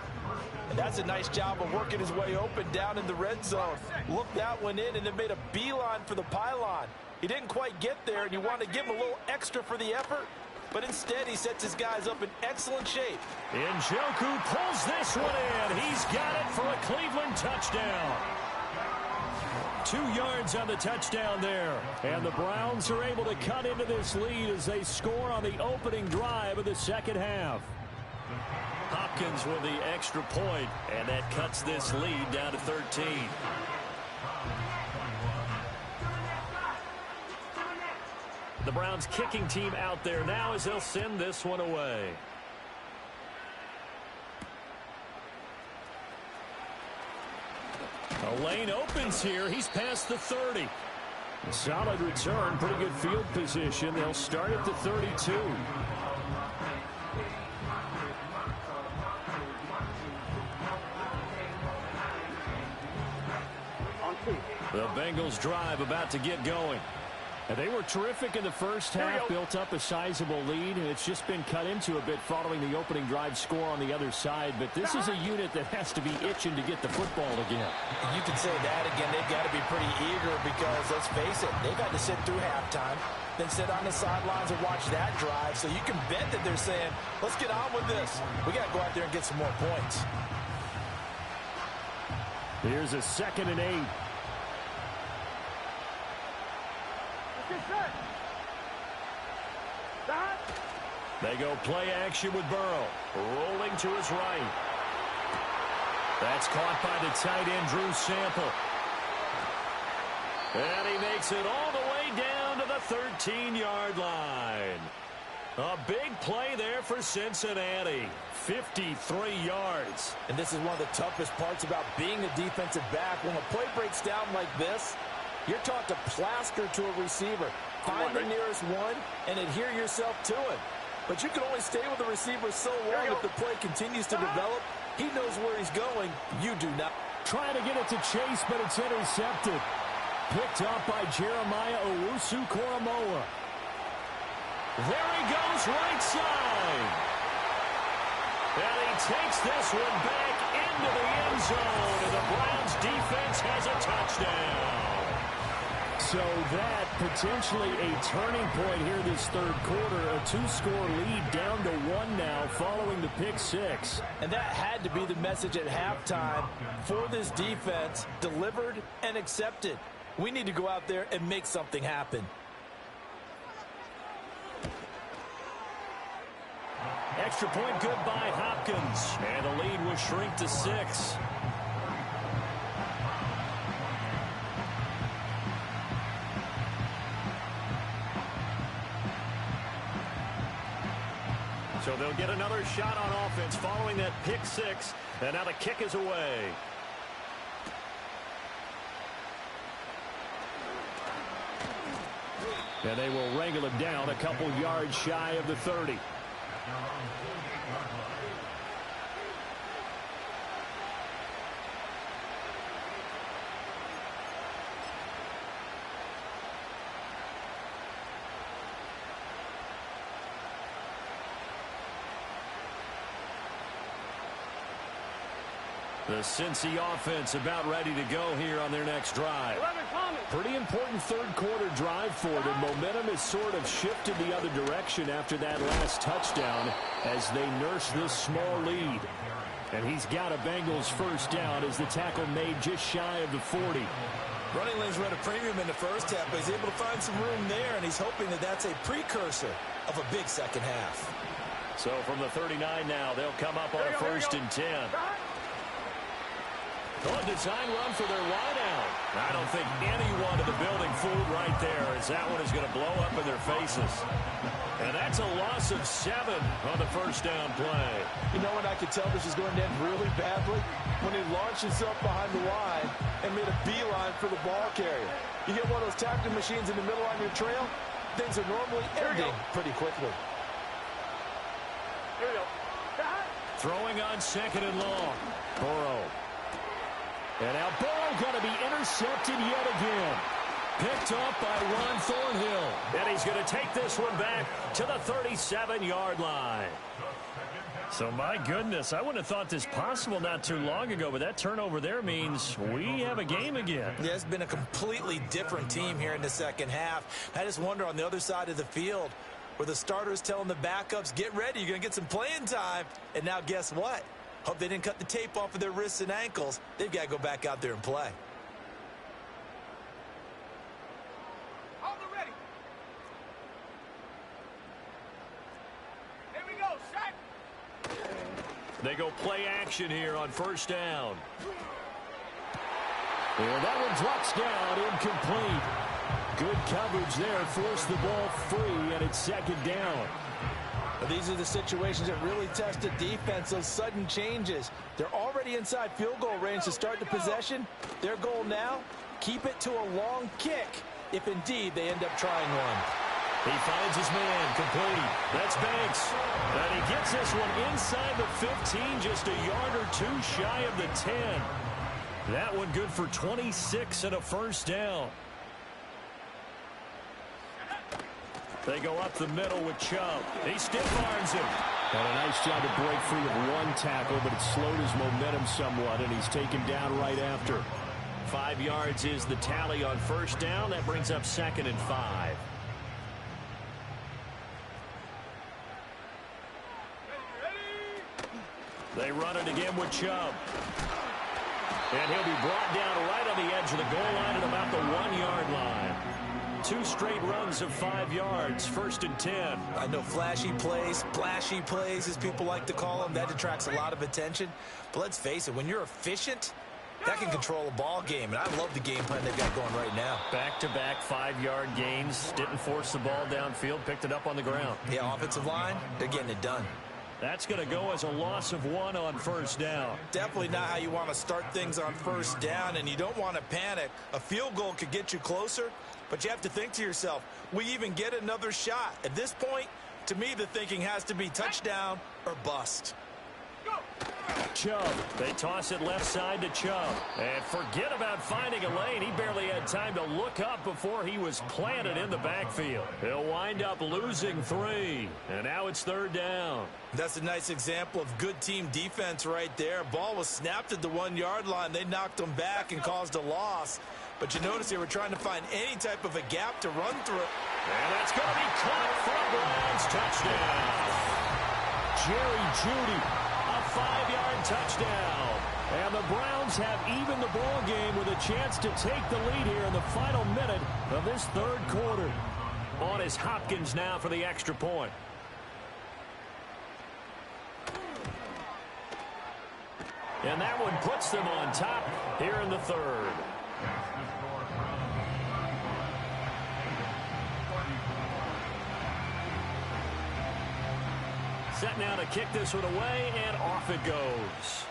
[SPEAKER 5] And that's a nice job of working his way open down in the red zone. Looked that one in and then made a beeline for the pylon. He didn't quite get there, and you want to give him a little extra for the effort. But instead, he sets his guys up in excellent shape.
[SPEAKER 2] Njoku pulls this one in. He's got it for a Cleveland touchdown. 2 yards on the touchdown there.
[SPEAKER 1] And the Browns are able to cut into this lead as they score on the opening drive of the second half.
[SPEAKER 2] Hopkins with the extra point, and that cuts this lead down to 13. The Browns kicking team out there now as they'll send this one away. A lane opens here. He's past the 30.
[SPEAKER 1] Solid return, pretty good field position. They'll start at the 32.
[SPEAKER 2] The Bengals drive about to get going.
[SPEAKER 1] And they were terrific in the first half, built up a sizable lead, and it's just been cut into a bit following the opening drive score on the other side. But this is a unit that has to be itching to get the football again.
[SPEAKER 5] You can say that again. They've got to be pretty eager because, let's face it, they've had to sit through halftime, then sit on the sidelines and watch that drive. So you can bet that they're saying, let's get on with this. We got to go out there and get some more points.
[SPEAKER 1] Here's a 2nd and 8.
[SPEAKER 2] They go play action with Burrow. Rolling to his right. That's caught by the tight end, Drew Sample. And he makes it all the way down to the 13-yard line. A big play there for Cincinnati. 53 yards.
[SPEAKER 5] And this is one of the toughest parts about being a defensive back. When a play breaks down like this, you're taught to plaster to a receiver. Find the nearest one and adhere yourself to it. But you can only stay with the receiver so long if the play continues to develop. He knows where he's going. You do not.
[SPEAKER 1] Trying to get it to Chase, but it's intercepted. Picked up by Jeremiah Owusu-Koramoah.
[SPEAKER 2] There he goes, right side. And he takes this one back into the end zone, and the Browns defense has a touchdown.
[SPEAKER 1] So that potentially a turning point here this third quarter. A 2-score lead down to 1 now following the pick six.
[SPEAKER 5] And that had to be the message at halftime for this defense. Delivered and accepted. We need to go out there and make something happen.
[SPEAKER 2] Extra point good by Hopkins. And the lead will shrink to 6. So they'll get another shot on offense following that pick six. And now the kick is away.
[SPEAKER 1] And they will wrangle him down a couple yards shy of the 30.
[SPEAKER 2] The Cincy offense about ready to go here on their next drive.
[SPEAKER 1] Pretty important third quarter drive for them. Momentum has sort of shifted the other direction after that last touchdown as they nurse this small lead. And he's got a Bengals first down as the tackle made just shy of the 40.
[SPEAKER 3] Running lanes run a premium in the first half, but he's able to find some room there, and he's hoping that that's a precursor of a big second half.
[SPEAKER 2] So from the 39 now, they'll come up on a 1st and 10. Oh, a design run for their wideout. I don't think anyone in the building fooled right there, as that one is going to blow up in their faces. And that's a loss of 7 on the first down play.
[SPEAKER 5] You know when I could tell this is going to end really badly? When he launched himself behind the line and made a beeline for the ball carrier. You get one of those tackling machines in the middle on your trail, things are normally ending pretty quickly.
[SPEAKER 4] Here we go.
[SPEAKER 2] Throwing on 2nd and long. Burrow.
[SPEAKER 1] And now Burrow going to be intercepted yet again.
[SPEAKER 2] Picked up by Ron Thornhill. And he's going to take this one back to the 37-yard line. So, my goodness, I wouldn't have thought this possible not too long ago, but that turnover there means we have a game again.
[SPEAKER 3] Yeah, it's been a completely different team here in the second half. I just wonder on the other side of the field where the starters telling the backups, get ready, you're going to get some playing time. And now guess what? Hope they didn't cut the tape off of their wrists and ankles. They've got to go back out there and play.
[SPEAKER 4] Hold it ready. Here we go, set.
[SPEAKER 2] They go play action here on 1st down.
[SPEAKER 1] And that one drops down, incomplete. Good coverage there, forced the ball free, and it's 2nd down.
[SPEAKER 5] These are the situations that really test a defense, those sudden changes. They're already inside field goal range to start the possession. Their goal now, keep it to a long kick, if indeed they end up trying one.
[SPEAKER 2] He finds his man, complete. That's Banks. And he gets this one inside the 15, just a yard or 2 shy of the 10. That one good for 26 and a 1st down. They go up the middle with Chubb. He stiff arms him.
[SPEAKER 1] And a nice job to break free of one tackle, but it slowed his momentum somewhat, and he's taken down right after.
[SPEAKER 2] 5 yards is the tally on 1st down. That brings up 2nd and 5. They run it again with Chubb. And he'll be brought down right on the edge of the goal line at about the 1-yard line. 2 straight runs of 5 yards, 1st and 10.
[SPEAKER 3] I know flashy plays, splashy plays, as people like to call them, that attracts a lot of attention. But let's face it, when you're efficient, That can control a ball game, and I love the game plan they've got going right now.
[SPEAKER 2] Back-to-back 5-yard gains. Didn't force the ball downfield. Picked it up on the ground.
[SPEAKER 3] Yeah, offensive line, they're getting it done.
[SPEAKER 2] That's going to go as a loss of 1 on first down.
[SPEAKER 3] Definitely not how you want to start things on first down, and you don't want to panic. A field goal could get you closer, but you have to think to yourself, we even get another shot. At this point, to me, the thinking has to be touchdown or bust.
[SPEAKER 2] Chubb. They toss it left side to Chubb. And forget about finding a lane. He barely had time to look up before he was planted in the backfield. He'll wind up losing 3. And now it's third down.
[SPEAKER 3] That's a nice example of good team defense right there. Ball was snapped at the 1-yard line. They knocked him back and caused a loss. But you notice they were trying to find any type of a gap to run through.
[SPEAKER 2] And that's going to be caught for a Browns touchdown. Jerry Jeudy. A 5-yard touchdown. And the Browns have evened the ball game with a chance to take the lead here in the final minute of this third quarter. On is Hopkins now for the extra point. And that one puts them on top here in the third. Set now to kick this one away, and off it goes.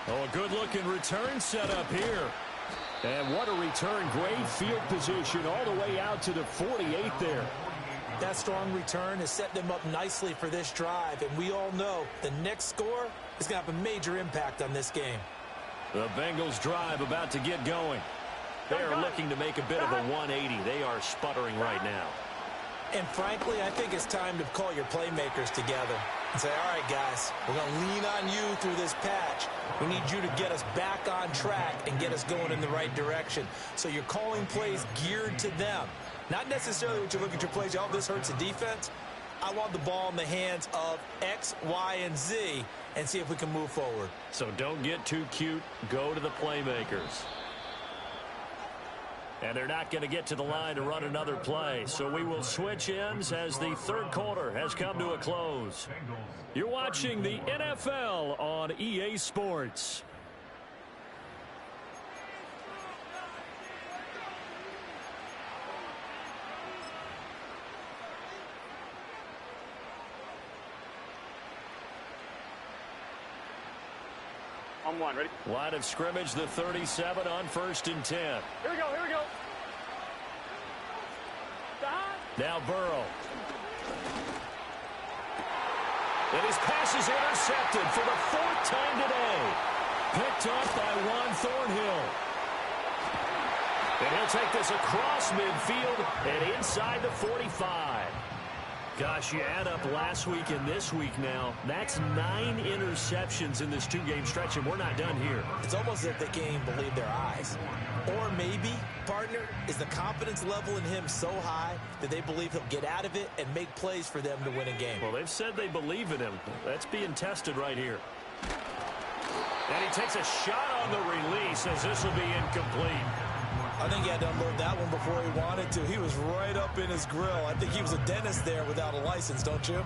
[SPEAKER 2] Oh, a good-looking return set up here. And what a return. Great field position all the way out to the 48 there.
[SPEAKER 3] That strong return has set them up nicely for this drive, and we all know the next score is going to have a major impact on this game.
[SPEAKER 2] The Bengals drive about to get going. They're looking to make a bit of a 180. They are sputtering right now.
[SPEAKER 3] And frankly, I think it's time to call your playmakers together and say, all right, guys, we're going to lean on you through this patch. We need you to get us back on track and get us going in the right direction. So you're calling plays geared to them. Not necessarily what you look at your plays, oh, this hurts the defense. I want the ball in the hands of X, Y, and Z and see if we can move forward.
[SPEAKER 2] So don't get too cute. Go to the playmakers. And they're not going to get to the line to run another play. So we will switch ends as the third quarter has come to a close. You're watching the NFL on EA Sports.
[SPEAKER 4] On 1, ready?
[SPEAKER 2] Line of scrimmage, the 37 on 1st and 10.
[SPEAKER 4] Here we go, here we go.
[SPEAKER 2] Now Burrow. And his pass is intercepted for the 4th time today. Picked off by Juan Thornhill. And he'll take this across midfield and inside the 45. Gosh, you add up last week and this week now, that's 9 interceptions in this 2-game stretch, and we're not done here.
[SPEAKER 3] It's almost as if they can't even believe their eyes. Or maybe, partner, is the confidence level in him so high that they believe he'll get out of it and make plays for them to win a game.
[SPEAKER 2] Well, they've said they believe in him. That's being tested right here. And he takes a shot on the release as this will be incomplete.
[SPEAKER 3] I think he had to unload that one before he wanted to. He was right up in his grill. I think he was a dentist there without a license, don't you?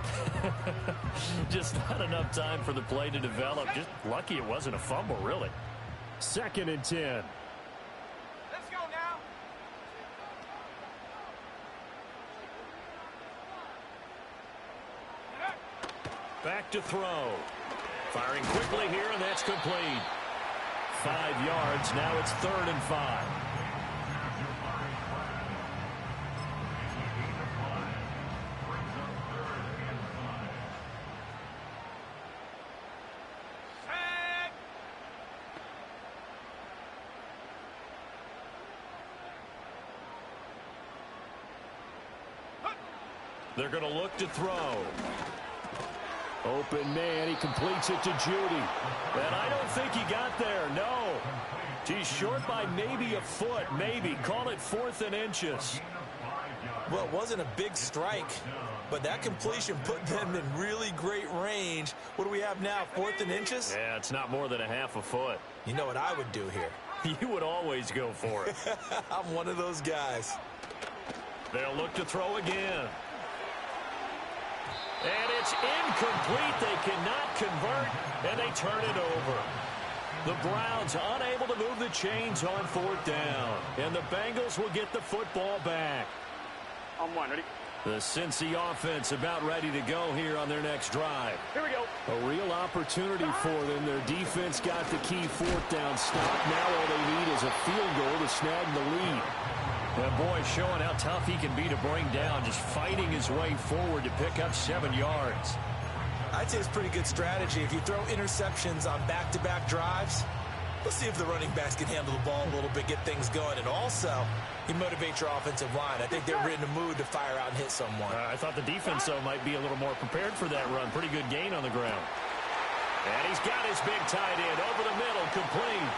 [SPEAKER 2] Just not enough time for the play to develop. Just lucky it wasn't a fumble, really. 2nd and 10.
[SPEAKER 4] Let's go now.
[SPEAKER 2] Back to throw. Firing quickly here, and that's complete. 5 yards. Now it's 3rd and 5. They're going to look to throw. Open man, he completes it to Jeudy. And I don't think he got there, no. He's short by maybe a foot, maybe. Call it 4th and inches.
[SPEAKER 3] Well, it wasn't a big strike, but that completion put them in really great range. What do we have now, 4th and inches?
[SPEAKER 2] Yeah, it's not more than a half a foot.
[SPEAKER 3] You know what I would do here?
[SPEAKER 2] You would always go for it.
[SPEAKER 3] I'm one of those guys.
[SPEAKER 2] They'll look to throw again. And it's incomplete. They cannot convert, and they turn it over. The Browns unable to move the chains on 4th down. And the Bengals will get the football back.
[SPEAKER 4] On one, ready?
[SPEAKER 2] The Cincy offense about ready to go here on their next drive.
[SPEAKER 4] Here we go.
[SPEAKER 1] A real opportunity for them. Their defense got the key 4th down stop. Now all they need is a field goal to snag the lead.
[SPEAKER 2] And boy, showing how tough he can be to bring down, just fighting his way forward to pick up 7 yards.
[SPEAKER 3] I'd say it's pretty good strategy. If you throw interceptions on back-to-back drives, let's see if the running backs can handle the ball a little bit, get things going. And also, you motivate your offensive line. I think they're in a mood to fire out and hit someone.
[SPEAKER 2] I thought the defense, though, might be a little more prepared for that run. Pretty good gain on the ground. And he's got his big tight end over the middle, complete.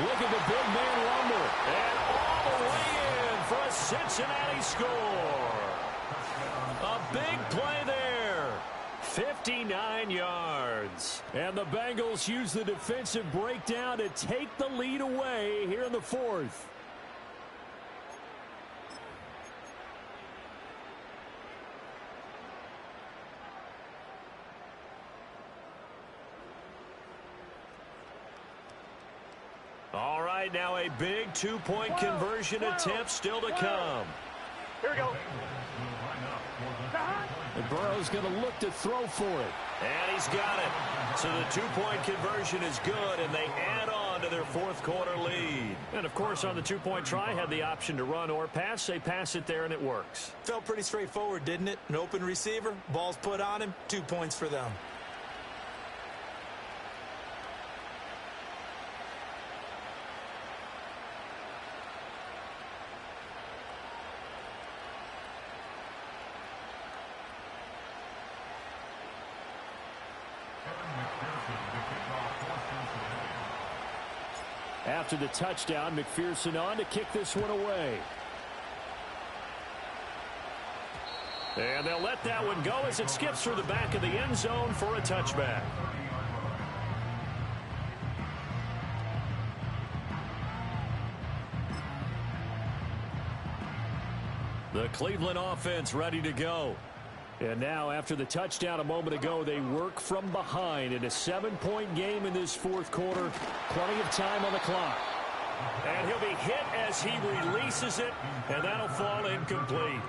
[SPEAKER 1] Look at the big man rumble.
[SPEAKER 2] And all the way in for a Cincinnati score. A big play there. 59 yards.
[SPEAKER 1] And the Bengals use the defensive breakdown to take the lead away here in the 4th.
[SPEAKER 2] All right, now a big 2-point conversion attempt still to come.
[SPEAKER 4] Here we go.
[SPEAKER 1] And Burrow's going to look to throw for it.
[SPEAKER 2] And he's got it. So the 2-point conversion is good, and they add on to their 4th quarter lead. And, of course, on the 2-point try, had the option to run or pass. They pass it there, and it works.
[SPEAKER 3] Felt pretty straightforward, didn't it? An open receiver, ball's put on him, 2 points for them.
[SPEAKER 1] After the touchdown, McPherson on to kick this one away.
[SPEAKER 2] And they'll let that one go as it skips through the back of the end zone for a touchback. The Cleveland offense ready to go.
[SPEAKER 1] And now, after the touchdown a moment ago, they work from behind in a 7-point game in this 4th quarter. Plenty of time on the clock.
[SPEAKER 2] And he'll be hit as he releases it, and that'll fall incomplete.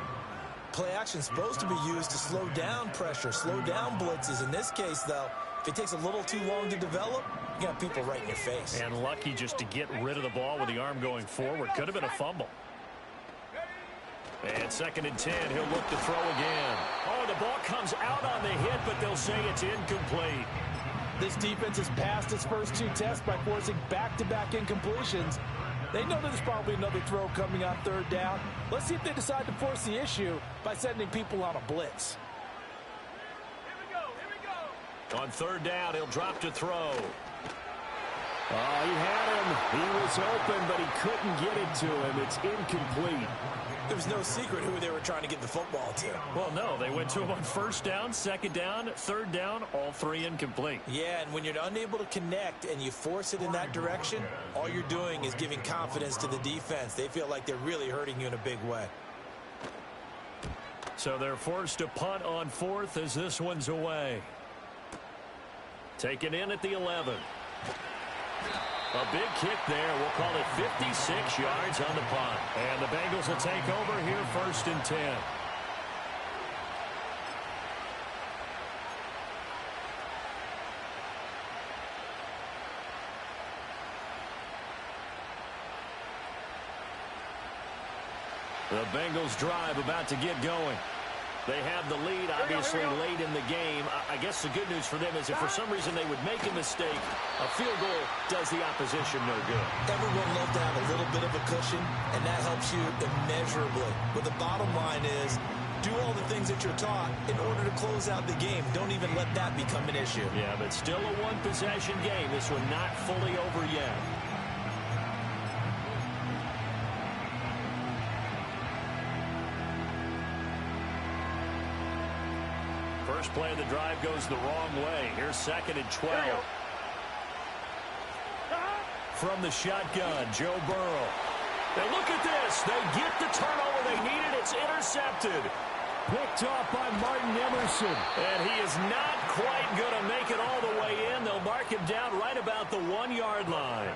[SPEAKER 3] Play action's supposed to be used to slow down pressure, slow down blitzes. In this case, though, if it takes a little too long to develop, you got people right in your face.
[SPEAKER 2] And lucky just to get rid of the ball with the arm going forward. Could have been a fumble. And 2nd and 10, he'll look to throw again. Oh, the ball comes out on the hit, but they'll say it's incomplete.
[SPEAKER 5] This defense has passed its first 2 tests by forcing back-to-back incompletions. They know there's probably another throw coming on 3rd down. Let's see if they decide to force the issue by sending people on a blitz.
[SPEAKER 4] Here we go. Here we go.
[SPEAKER 2] On 3rd down, he'll drop to throw.
[SPEAKER 1] Oh, he had him. He was open, but he couldn't get it to him. It's incomplete.
[SPEAKER 3] There was no secret who they were trying to get the football to.
[SPEAKER 2] Well, no, they went to him on 1st down, 2nd down, 3rd down, all 3 incomplete.
[SPEAKER 3] Yeah, and when you're unable to connect and you force it in that direction, all you're doing is giving confidence to the defense. They feel like they're really hurting you in a big way.
[SPEAKER 2] So they're forced to punt on 4th as this one's away. Taken in at the 11. A big kick there. We'll call it 56 yards on the punt. And the Bengals will take over here 1st and 10. The Bengals drive about to get going. They have the lead, obviously, late in the game. I guess the good news for them is if for some reason they would make a mistake, a field goal does the opposition no good.
[SPEAKER 3] Everyone loves to have a little bit of a cushion, and that helps you immeasurably. But the bottom line is, do all the things that you're taught in order to close out the game. Don't even let that become an issue.
[SPEAKER 2] Yeah, but still a one-possession game. This one not fully over yet. First play of the drive goes the wrong way. Here's 2nd and 12. From the shotgun, Joe Burrow. And look at this. They get the turnover they needed. It's intercepted.
[SPEAKER 1] picked off by Martin Emerson.
[SPEAKER 2] And he is not quite going to make it all the way in. They'll mark him down right about the 1-yard line.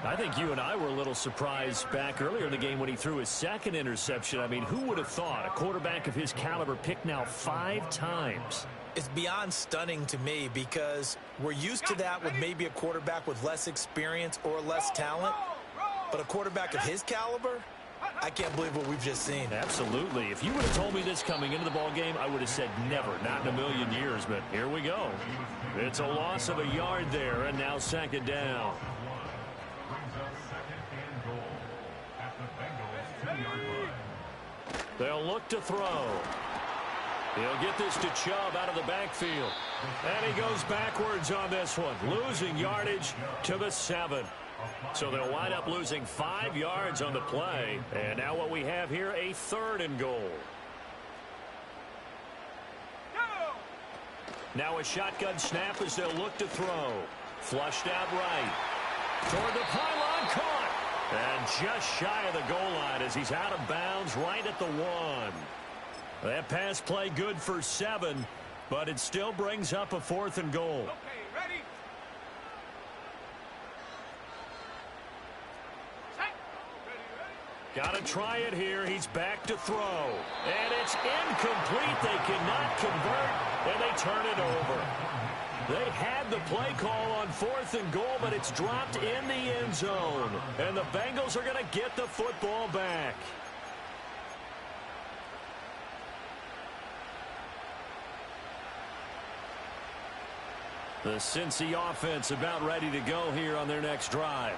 [SPEAKER 2] I think you and I were a little surprised back earlier in the game when he threw his second interception. I mean, who would have thought a quarterback of his caliber picked now 5 times?
[SPEAKER 3] It's beyond stunning to me because we're used to that with maybe a quarterback with less experience or less talent. But a quarterback of his caliber, I can't believe what we've just seen.
[SPEAKER 2] Absolutely. If you would have told me this coming into the ball game, I would have said never, not in a million years. But here we go. It's a loss of a yard there, and now second down.
[SPEAKER 6] Brings up second and goal at the Bengals 2-yard line.
[SPEAKER 2] They'll look to throw. He'll get this to Chubb out of the backfield. And he goes backwards on this one, losing yardage to the 7. So they'll wind up losing 5 yards on the play. And now what we have here, a 3rd and goal. Now a shotgun snap as they'll look to throw. Flushed out right. Toward the pylon, caught. And just shy of the goal line as he's out of bounds right at the 1. That pass play good for 7, but it still brings up a 4th and goal.
[SPEAKER 4] Okay, ready?
[SPEAKER 2] Got to try it here. He's back to throw. And it's incomplete. They cannot convert, and they turn it over. They had the play call on 4th and goal, but it's dropped in the end zone. And the Bengals are going to get the football back. The Cincy offense about ready to go here on their next drive.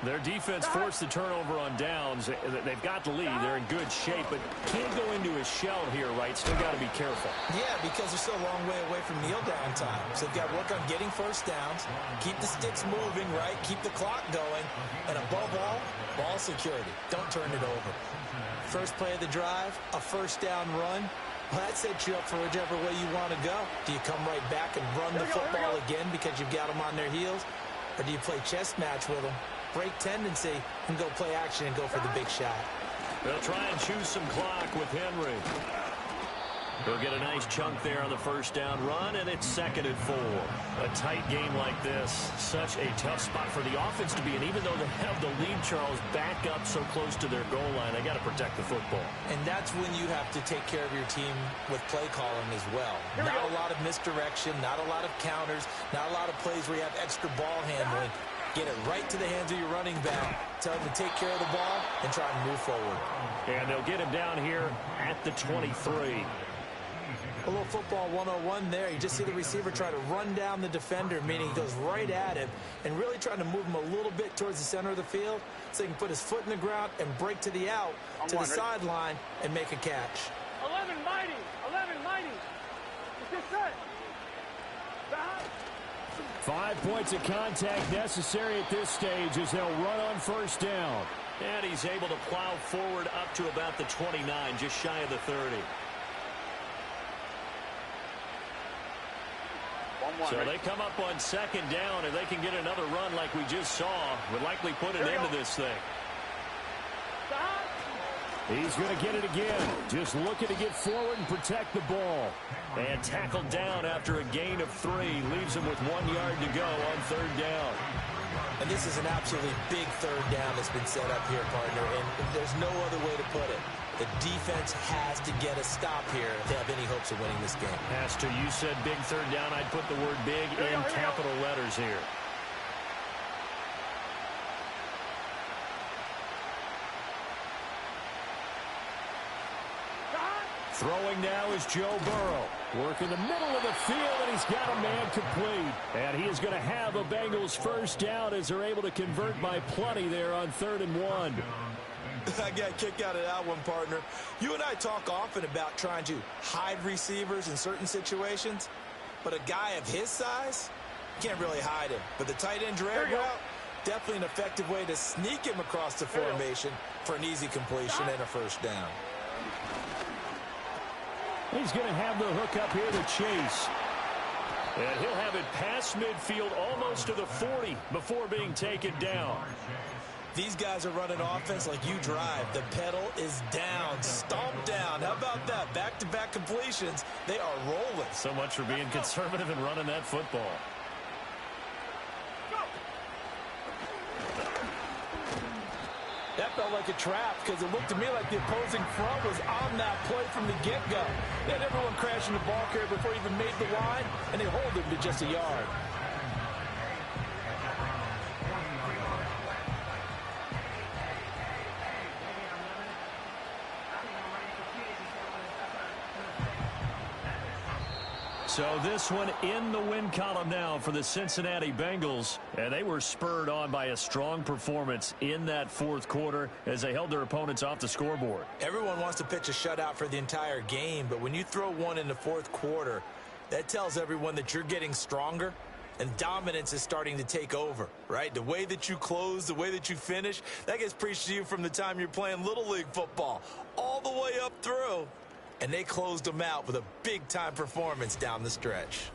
[SPEAKER 2] Their defense forced the turnover on downs. They've got the lead. They're in good shape, but can't go into a shell here, right? Still got to be careful.
[SPEAKER 3] Yeah, because they're still a long way away from kneel down time. So they've got to work on getting first downs, keep the sticks moving, right? Keep the clock going. And above all, ball security. Don't turn it over. First play of the drive, a first down run. Well, that sets you up for whichever way you want to go. Do you come right back and run the football again because you've got them on their heels? Or do you play chess match with them, break tendency, and go play action and go for the big shot?
[SPEAKER 2] They'll try and choose some clock with Henry. He'll get a nice chunk there on the first down run, and it's 2nd and 4. A tight game like this, such a tough spot for the offense to be in. Even though they have the lead, Charles, back up so close to their goal line, they got to protect the football.
[SPEAKER 3] And that's when you have to take care of your team with play calling as well. Not a lot of misdirection, not a lot of counters, not a lot of plays where you have extra ball handling. Get it right to the hands of your running back. Tell him to take care of the ball and try and move forward.
[SPEAKER 2] And they'll get him down here at the 23.
[SPEAKER 3] A little football 101 there. You just see the receiver try to run down the defender, meaning he goes right at him and really trying to move him a little bit towards the center of the field so he can put his foot in the ground and break to the out, to the sideline, and make a catch.
[SPEAKER 4] 11 mighty. 11 mighty. It's just set.
[SPEAKER 1] 5 points of contact necessary at this stage as they'll run on first down.
[SPEAKER 2] And he's able to plow forward up to about the 29, just shy of the 30. So they come up on second down, and they can get another run like we just saw. Would likely put an end to this thing.
[SPEAKER 1] He's going to get it again. Just looking to get forward and protect the ball.
[SPEAKER 2] And tackled down after a gain of 3. Leaves him with 1 yard to go on third down.
[SPEAKER 3] And this is an absolutely big third down that's been set up here, partner, and there's no other way to put it. The defense has to get a stop here if they have any hopes of winning this game.
[SPEAKER 2] Has to. You said big third down. I'd put the word big in capital letters here.
[SPEAKER 1] Throwing now is Joe Burrow. Work in the middle of the field, and he's got a man complete. And he is going to have a Bengals first down as they're able to convert by plenty there on 3rd and 1.
[SPEAKER 3] I got a kick out of that one, partner. You and I talk often about trying to hide receivers in certain situations, but a guy of his size, can't really hide him. But the tight end drag route, definitely an effective way to sneak him across the formation for an easy completion and a first down.
[SPEAKER 1] He's going to have the hook up here to Chase.
[SPEAKER 2] And he'll have it past midfield almost to the 40 before being taken down.
[SPEAKER 3] these guys are running offense like you drive, the pedal is down, stomp down. How about that? Back-to-back completions. They are rolling.
[SPEAKER 2] So much for being conservative and running that football.
[SPEAKER 5] That felt like a trap because it looked to me like the opposing front was on that play from the get-go. They had everyone crashing the ball carrier before he even made the line, and they hold him to just a yard.
[SPEAKER 1] So this one in the win column now for the Cincinnati Bengals. And they were spurred on by a strong performance in that fourth quarter as they held their opponents off the scoreboard.
[SPEAKER 3] Everyone wants to pitch a shutout for the entire game, but when you throw one in the fourth quarter, that tells everyone that you're getting stronger and dominance is starting to take over, right? The way that you close, the way that you finish, that gets preached to you from the time you're playing Little League football all the way up through. And they closed them out with a big-time performance down the stretch.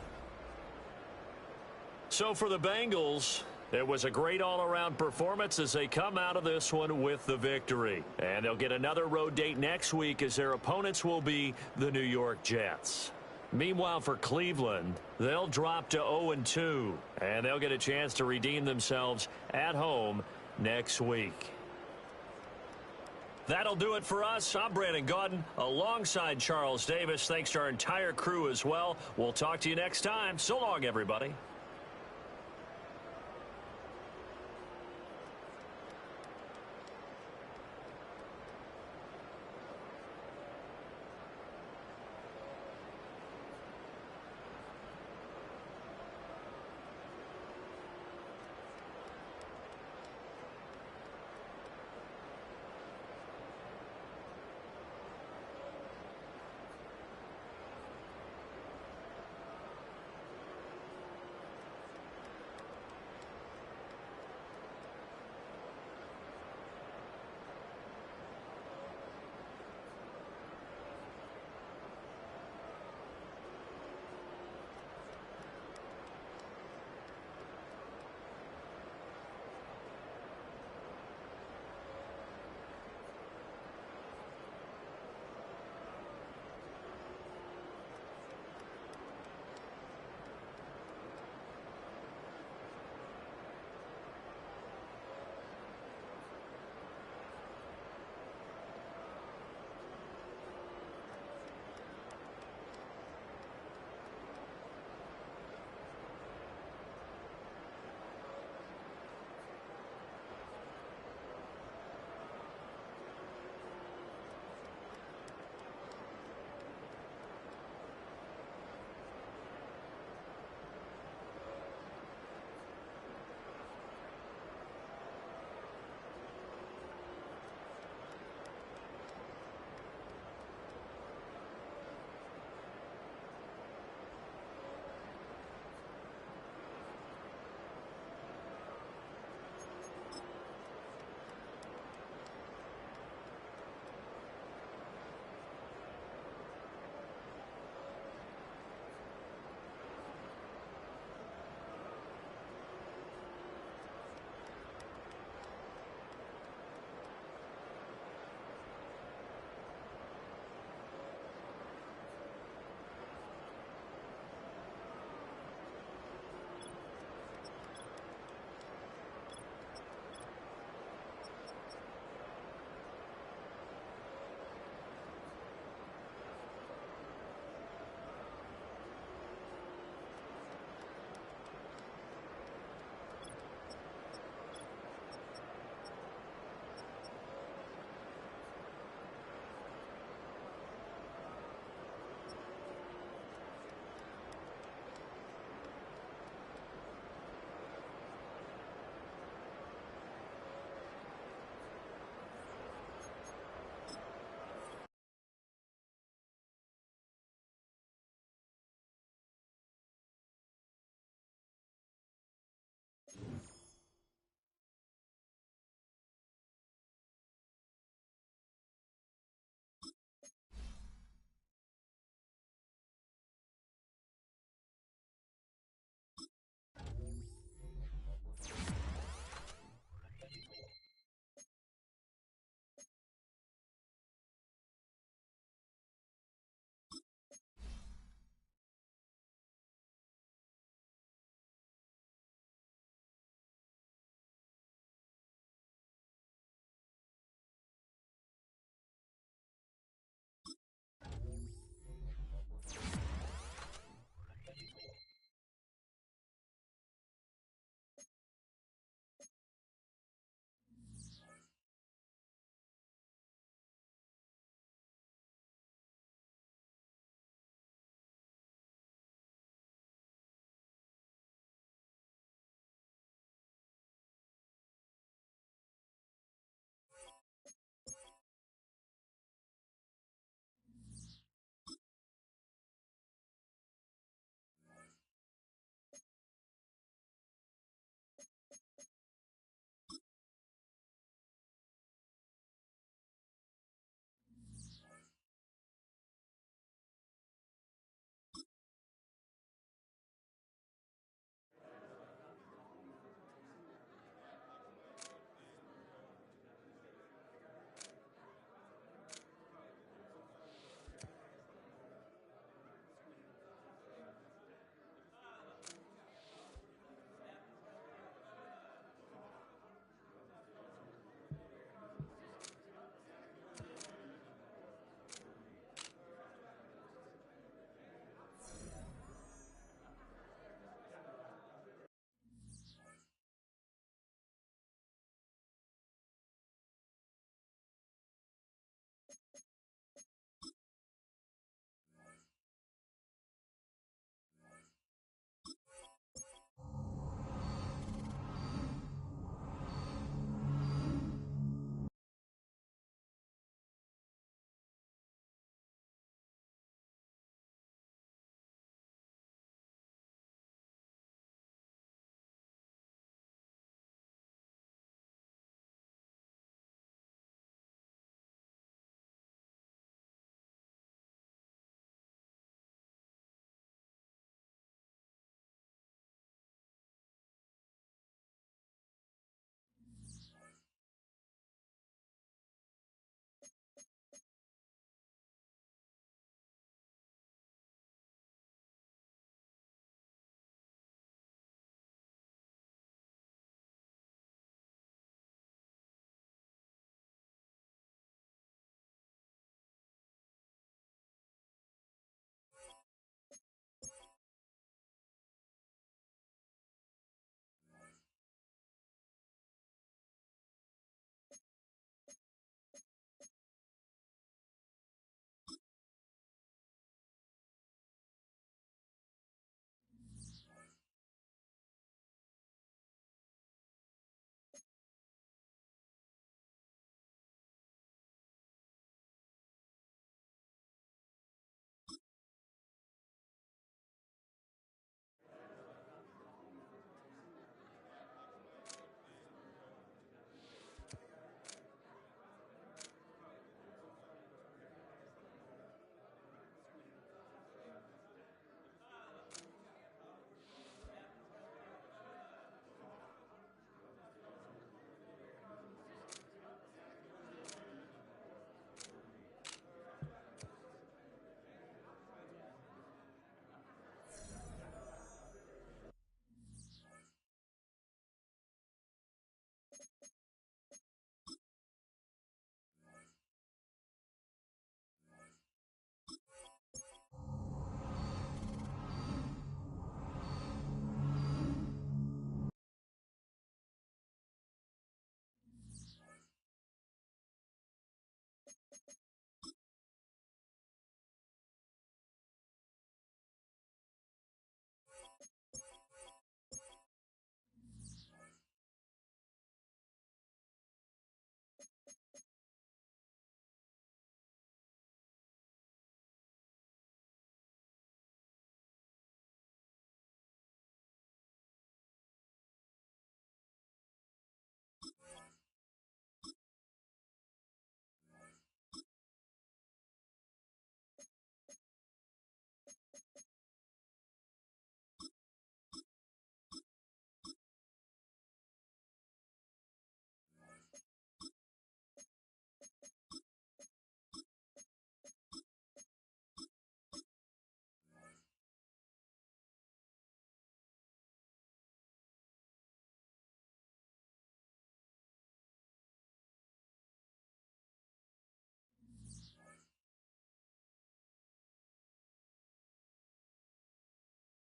[SPEAKER 1] So for the Bengals, it was a great all-around performance as they come out of this one with the victory. And they'll get another road date next week as their opponents will be the New York Jets. Meanwhile, for Cleveland, they'll drop to 0-2, and they'll get a chance to redeem themselves at home next week. That'll do it for us. I'm Brandon Gaudin alongside Charles Davis. Thanks to our entire crew as well. We'll talk to you next time. So long, everybody.